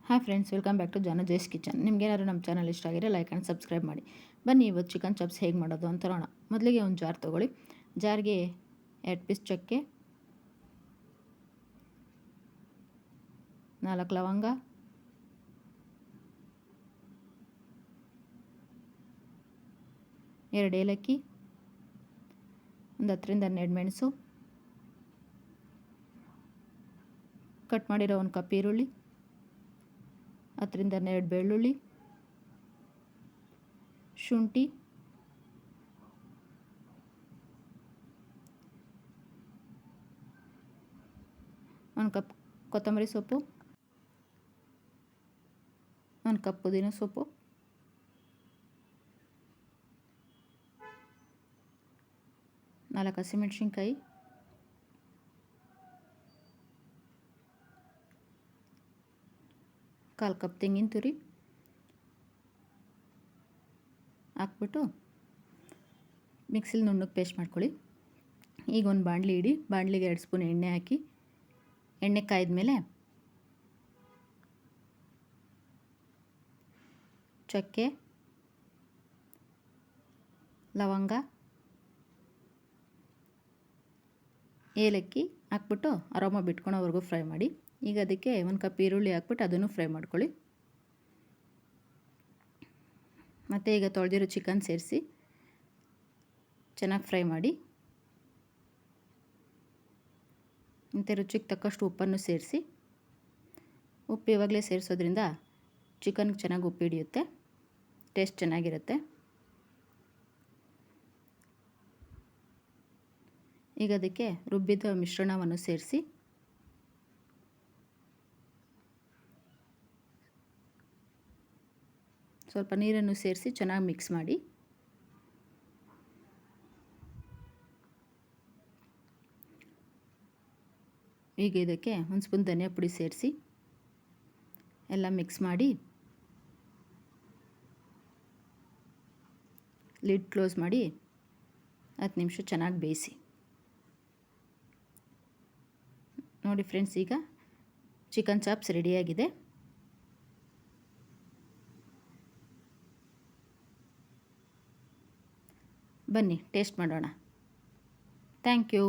Hi friends, welcome back to Jay's kitchen. ನಿಮಗೇನಾದ್ರು ನಮ್ಮ channel ಇಷ್ಟ ಆಗಿದ್ರೆ ಲೈಕ್ ಆ್ಯಂಡ್ ಸಬ್ಸ್ಕ್ರೈಬ್ ಮಾಡಿ. ಬನ್ನಿ ಇವತ್ತು ಚಿಕನ್ ಚಾಪ್ಸ್ ಹೇಗೆ ಮಾಡೋದು ಅಂತ ನೋಡೋಣ. ಮೊದಲಿಗೆ ಒಂದು ಜಾರ್ ತೊಗೊಳ್ಳಿ. ಜಾರ್ಗೆ 2 ಪೀಸ್ ಚಕ್ಕೆ, 4 ಲವಂಗ, 2 ಏಲಕ್ಕಿ, ಒಂದು 10ರಿಂದ 12 ಮೆಣಸು, ಕಟ್ ಮಾಡಿರೋ 1 ಕಪ್ ಈರುಳ್ಳಿ, 10ರಿಂದ 12 ಬೆಳ್ಳುಳ್ಳಿ, ಶುಂಠಿ, ಒಂದು ಕಪ್ ಕೊತ್ತಂಬರಿ ಸೊಪ್ಪು, 1 ಕಪ್ ಪುದೀನ ಸೊಪ್ಪು, ನಾಲ್ಕು ಹಸಿಮೆಣಸಿನ್ಕಾಯಿ, ಕಾಲು ಕಪ್ ತೆಂಗಿನ ತುರಿ ಹಾಕ್ಬಿಟ್ಟು ಮಿಕ್ಸಿಲಿ ನುಣ್ಣಗೆ ಪೇಸ್ಟ್ ಮಾಡ್ಕೊಳ್ಳಿ. ಈಗ ಒಂದು ಬಾಣಲಿ ಇಡಿ. ಬಾಣಲಿಗೆ 2 ಸ್ಪೂನ್ ಎಣ್ಣೆ ಹಾಕಿ, ಎಣ್ಣೆ ಕಾಯ್ದ ಮೇಲೆ ಚಕ್ಕೆ, ಲವಂಗ, ಏಲಕ್ಕಿ ಹಾಕ್ಬಿಟ್ಟು ಅರೋಮ ಬಿಟ್ಕೊಳೋವರೆಗೂ ಫ್ರೈ ಮಾಡಿ. ಈಗ ಅದಕ್ಕೆ 1 ಕಪ್ ಈರುಳ್ಳಿ ಹಾಕ್ಬಿಟ್ಟು ಅದನ್ನು ಫ್ರೈ ಮಾಡ್ಕೊಳ್ಳಿ. ಮತ್ತು ಈಗ ತೊಳೆದಿರೋ ಚಿಕನ್ ಸೇರಿಸಿ ಚೆನ್ನಾಗಿ ಫ್ರೈ ಮಾಡಿ. ಮತ್ತು ರುಚಿಗೆ ತಕ್ಕಷ್ಟು ಉಪ್ಪನ್ನು ಸೇರಿಸಿ. ಉಪ್ಪು ಇವಾಗಲೇ ಸೇರಿಸೋದ್ರಿಂದ ಚಿಕನ್ಗೆ ಚೆನ್ನಾಗಿ ಉಪ್ಪು ಹಿಡಿಯುತ್ತೆ, ಟೇಸ್ಟ್ ಚೆನ್ನಾಗಿರುತ್ತೆ. ಈಗ ಅದಕ್ಕೆ ರುಬ್ಬಿದ ಮಿಶ್ರಣವನ್ನು ಸೇರಿಸಿ ಸ್ವಲ್ಪ ನೀರನ್ನು ಸೇರಿಸಿ ಚೆನ್ನಾಗಿ ಮಿಕ್ಸ್ ಮಾಡಿ. ಈಗ ಇದಕ್ಕೆ 1 ಸ್ಪೂನ್ ಧನಿಯಾ ಪುಡಿ ಸೇರಿಸಿ ಎಲ್ಲ ಮಿಕ್ಸ್ ಮಾಡಿ ಲಿಡ್ ಕ್ಲೋಸ್ ಮಾಡಿ 10 ನಿಮಿಷ ಚೆನ್ನಾಗಿ ಬೇಯಿಸಿ. ನೋಡಿ ಫ್ರೆಂಡ್ಸ್, ಈಗ ಚಿಕನ್ ಚಾಪ್ಸ್ ರೆಡಿಯಾಗಿದೆ. ಬನ್ನಿ ಟೇಸ್ಟ್ ಮಾಡೋಣ. Thank you.